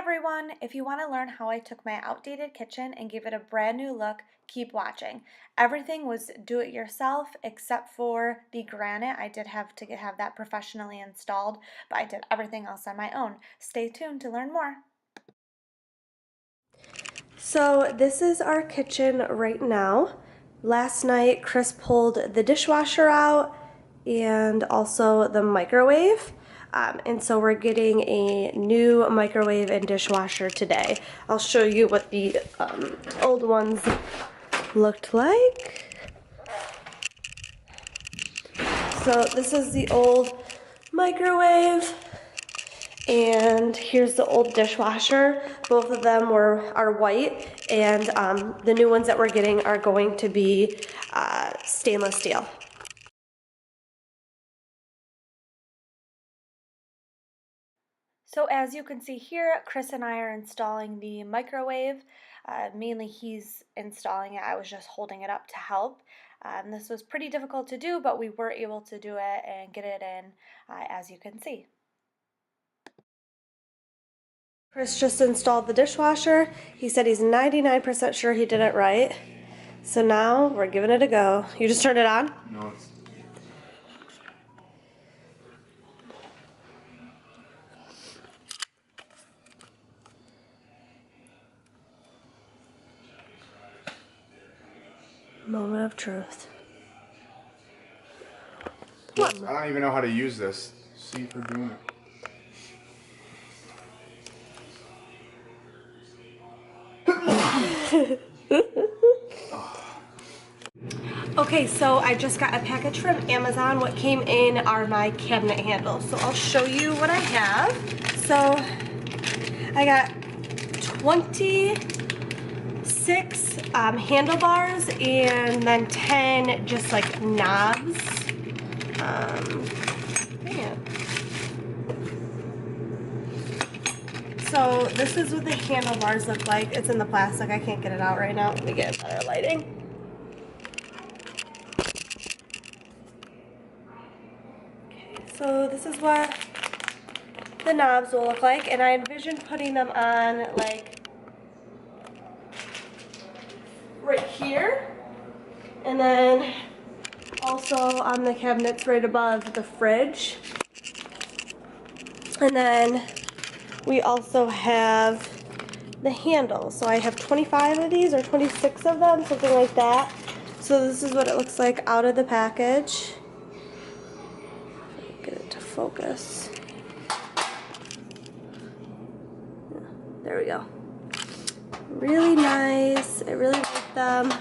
everyone! If you want to learn how I took my outdated kitchen and gave it a brand new look, keep watching. Everything was do-it-yourself except for the granite. I did have to have that professionally installed, but I did everything else on my own. Stay tuned to learn more. So this is our kitchen right now. Last night Chris pulled the dishwasher out and also the microwave. And so we're getting a new microwave and dishwasher today. I'll show you what the old ones looked like. So this is the old microwave, and here's the old dishwasher. Both of them are white, and the new ones that we're getting are going to be stainless steel. So as you can see here, Chris and I are installing the microwave. Mainly he's installing it. I was just holding it up to help. This was pretty difficult to do, but we were able to do it and get it in, as you can see. Chris just installed the dishwasher. He said he's 99% sure he did it right. So now we're giving it a go. You just turned it on? No, it's... Moment of truth. I don't even know how to use this. See if we're doing it. Okay, so I just got a package from Amazon. What came in are my cabinet handles. So I'll show you what I have. So I got 26 handlebars and then 10 just like knobs. Man. So this is what the handlebars look like. It's in the plastic. I can't get it out right now. Let me get better lighting. So this is what the knobs will look like, and I envision putting them on like right here, and then also on the cabinets right above the fridge. And then we also have the handles. So I have 25 of these or 26 of them, something like that. So this is what it looks like out of the package. Get it to focus. There we go. Really nice. I really like them.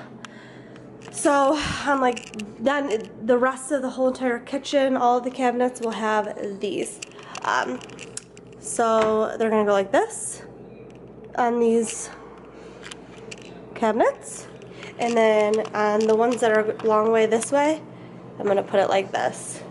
So then the rest of the whole entire kitchen, all of the cabinets will have these. So they're gonna go like this on these cabinets, and then on the ones that are a long way this way, I'm gonna put it like this.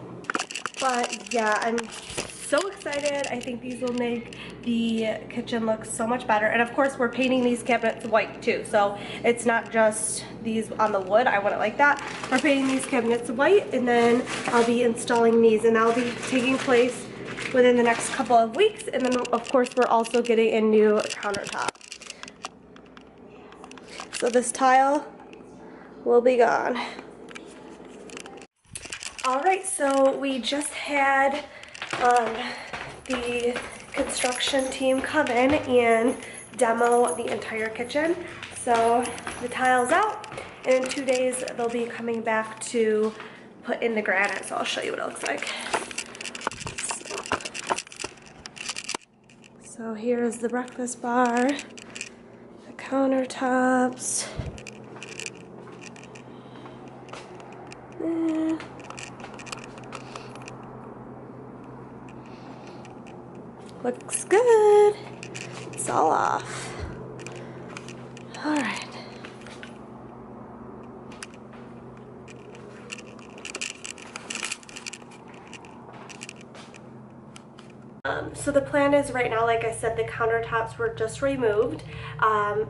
But yeah, I'm so excited. I think these will make the kitchen look so much better. And of course we're painting these cabinets white too, so it's not just these on the wood. I want it like that. We're painting these cabinets white, and then I'll be installing these, and that'll be taking place within the next couple of weeks. And then of course we're also getting a new countertop. So this tile will be gone. Alright, so we just had the construction team come in and demo the entire kitchen. So the tile's out, and in 2 days they'll be coming back to put in the granite. So I'll show you what it looks like. So here's the breakfast bar, the countertops. Looks good. It's all off. All right. So the plan is right now, like I said, the countertops were just removed.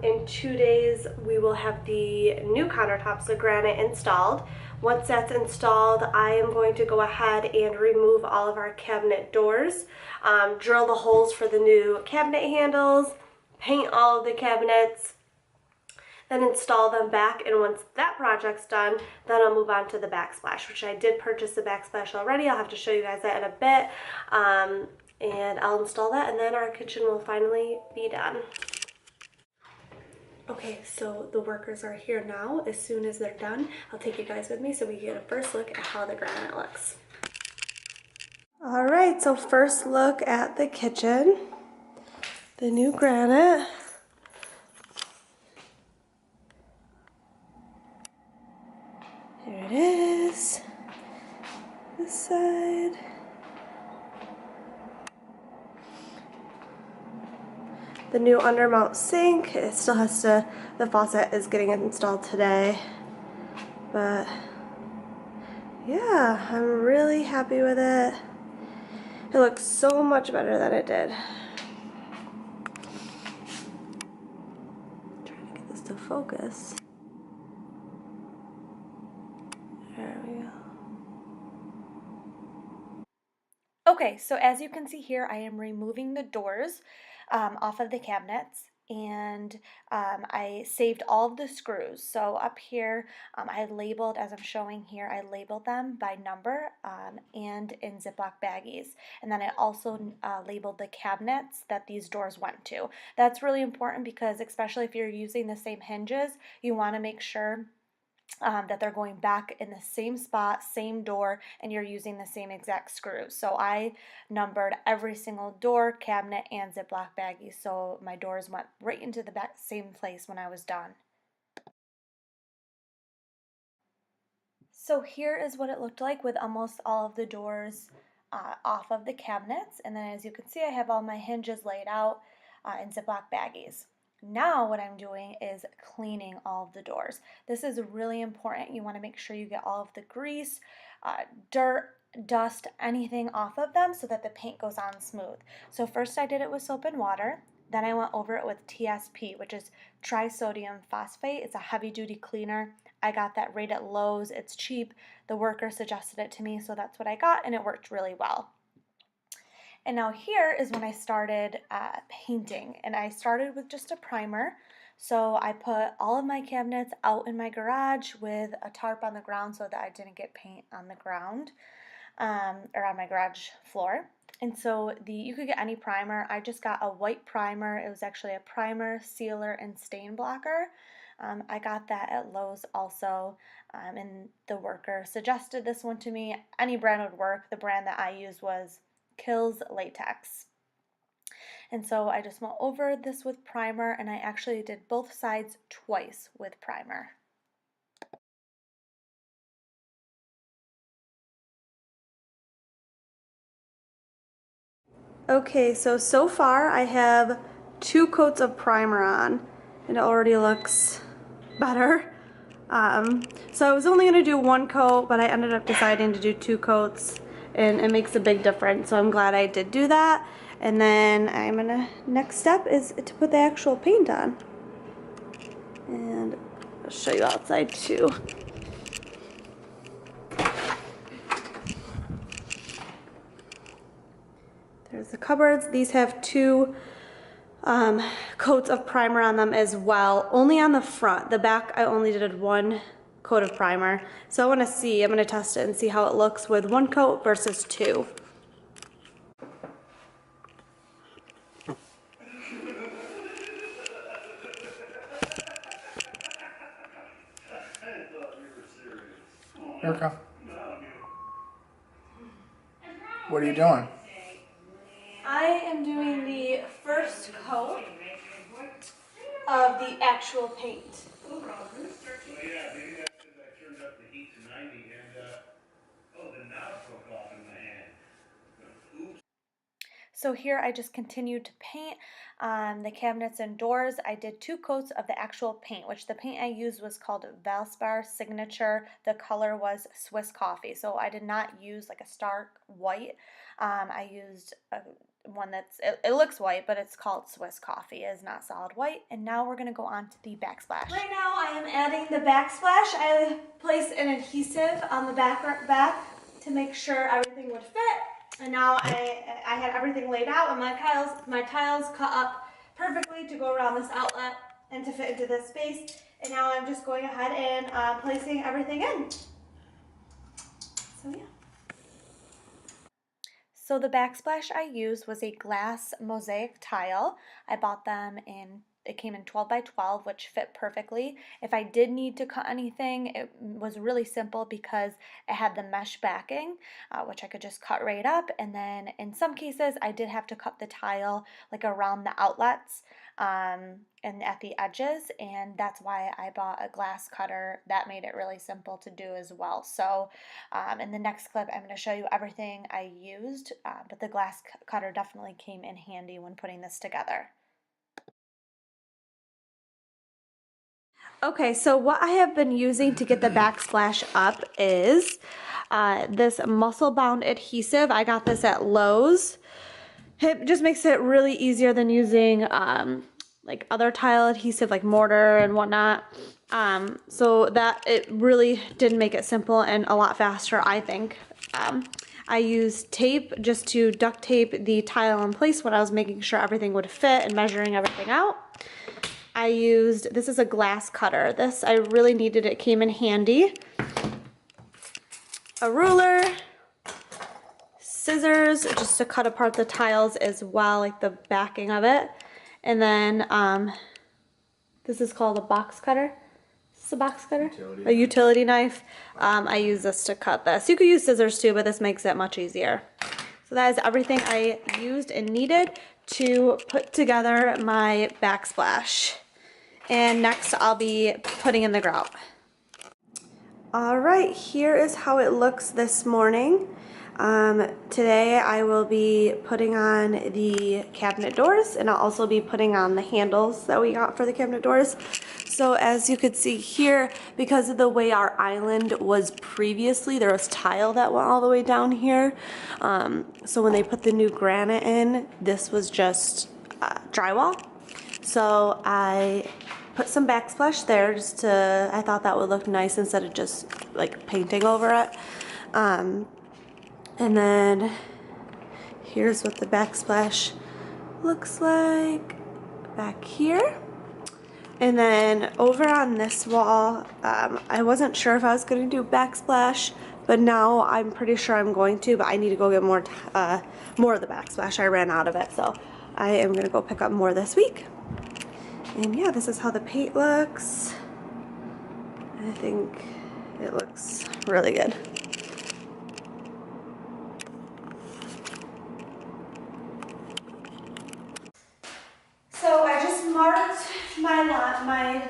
In 2 days, we will have the new countertops, the granite, installed. Once that's installed, I am going to go ahead and remove all of our cabinet doors, drill the holes for the new cabinet handles, paint all of the cabinets, then install them back. And once that project's done, then I'll move on to the backsplash, which I did purchase the backsplash already. I'll have to show you guys that in a bit. And I'll install that, and then our kitchen will finally be done. Okay, so the workers are here now. As soon as they're done, I'll take you guys with me so we can get a first look at how the granite looks. All right, so first look at the kitchen. The new granite. Here it is. This side. The new undermount sink, it still has to, the faucet is getting installed today. But yeah, I'm really happy with it. It looks so much better than it did. I'm trying to get this to focus. There we go. Okay, so as you can see here, I am removing the doors off of the cabinets, and I saved all of the screws. So up here, I labeled, as I'm showing here, I labeled them by number and in Ziploc baggies. And then I also labeled the cabinets that these doors went to. That's really important because especially if you're using the same hinges, you want to make sure that they're going back in the same spot, same door, and you're using the same exact screws. So I numbered every single door, cabinet, and Ziploc baggie, so my doors went right into the same place when I was done. So here is what it looked like with almost all of the doors off of the cabinets, and then as you can see, I have all my hinges laid out in Ziploc baggies. Now what I'm doing is cleaning all of the doors. This is really important. You want to make sure you get all of the grease, dirt, dust, anything off of them so that the paint goes on smooth. So first I did it with soap and water. Then I went over it with TSP, which is trisodium phosphate. It's a heavy duty cleaner. I got that right at Lowe's. It's cheap. The worker suggested it to me, so that's what I got, and it worked really well. And now here is when I started painting, and I started with just a primer. So I put all of my cabinets out in my garage with a tarp on the ground so that I didn't get paint on the ground or on my garage floor. And so you could get any primer. I just got a white primer. It was actually a primer, sealer, and stain blocker. I got that at Lowe's also, and the worker suggested this one to me. Any brand would work. The brand that I used was Kills Latex. And so I just went over this with primer, and I actually did both sides twice with primer. Okay, so far I have 2 coats of primer on, and it already looks better. So I was only going to do 1 coat, but I ended up deciding to do 2 coats, and it makes a big difference, so I'm glad I did do that. And then next step is to put the actual paint on. And I'll show you outside too. There's the cupboards. These have 2 coats of primer on them as well, only on the front. The back I only did 1 coat of primer. So I'm going to test it and see how it looks with 1 coat versus 2. Erica, what are you doing? I am doing the first coat of the actual paint. Well, yeah, maybe that's because I turned up the heat to 90 and, the knob broke off in my hand. Oops. So here I just continued to paint the cabinets and doors. I did 2 coats of the actual paint, which the paint I used was called Valspar Signature. The color was Swiss Coffee, so I did not use like a stark white. I used one that's, it looks white, but it's called Swiss coffee. It is not solid white. And now we're gonna go on to the backsplash. Right now I am adding the backsplash. I placed an adhesive on the back to make sure everything would fit. And now I had everything laid out, and my tiles cut up perfectly to go around this outlet and to fit into this space. And now I'm just going ahead and placing everything in. So yeah. So the backsplash I used was a glass mosaic tile. I bought them it came in 12 by 12, which fit perfectly. If I did need to cut anything, it was really simple because it had the mesh backing, which I could just cut right up. And then in some cases, I did have to cut the tile like around the outlets and at the edges, and that's why I bought a glass cutter. That made it really simple to do as well. So in the next clip, I'm going to show you everything I used, but the glass cutter definitely came in handy when putting this together. Okay, so what I have been using to get the backsplash up is this muscle bound adhesive. I got this at Lowe's. It just makes it really easier than using like other tile adhesive like mortar and whatnot. So that it really did make it simple and a lot faster, I think. I used tape just to duct tape the tile in place when I was making sure everything would fit and measuring everything out. I used, this is a glass cutter. This I really needed, it came in handy. A ruler, scissors just to cut apart the tiles as well, like the backing of it. And then this is called a box cutter. Is this a box cutter? A utility knife. I use this to cut this. You could use scissors too, but this makes it much easier. So that is everything I used and needed to put together my backsplash. And next I'll be putting in the grout. All right, here is how it looks this morning. Today I will be putting on the cabinet doors, and I'll also be putting on the handles that we got for the cabinet doors. So as you could see here, because of the way our island was previously, there was tile that went all the way down here. So when they put the new granite in, this was just drywall. So I put some backsplash there just to, I thought that would look nice instead of just like painting over it. And then here's what the backsplash looks like back here. And then over on this wall, I wasn't sure if I was going to do backsplash, but now I'm pretty sure I'm going to, but I need to go get more of the backsplash. I ran out of it, so I am going to go pick up more this week. And yeah, this is how the paint looks. I think it looks really good. So I just marked my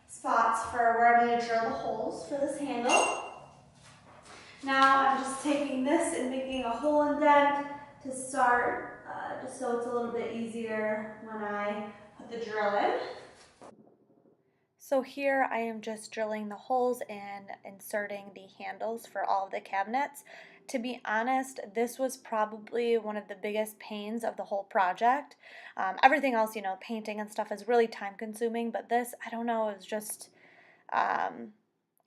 spots for where I'm going to drill the holes for this handle. Now I'm just taking this and making a hole indent to start, just so it's a little bit easier when I put the drill in. So here I am just drilling the holes and inserting the handles for all of the cabinets. To be honest, this was probably one of the biggest pains of the whole project. Everything else, you know, painting and stuff is really time consuming, but this, I don't know, it was just,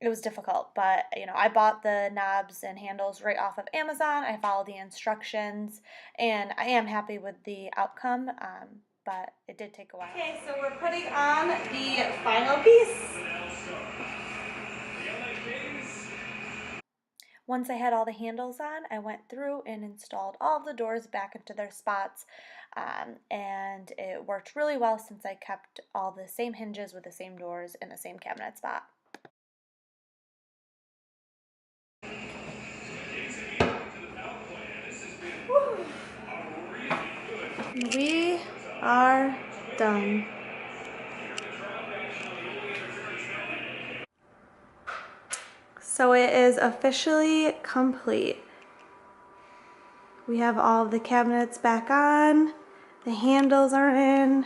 it was difficult. But, you know, I bought the knobs and handles right off of Amazon. I followed the instructions, and I am happy with the outcome. But it did take a while. Okay, so we're putting on the final piece. Once I had all the handles on, I went through and installed all of the doors back into their spots, and it worked really well since I kept all the same hinges with the same doors in the same cabinet spot. We are done. So it is officially complete. We have all of the cabinets back on, the handles are in,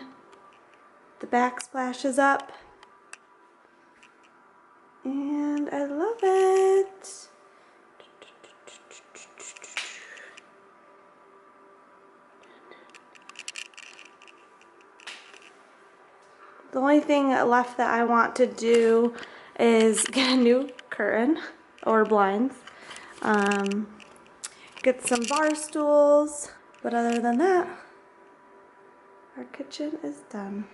the backsplash is up, and I love it. The only thing left that I want to do is get a new curtain or blinds. Get some bar stools. But other than that, our kitchen is done.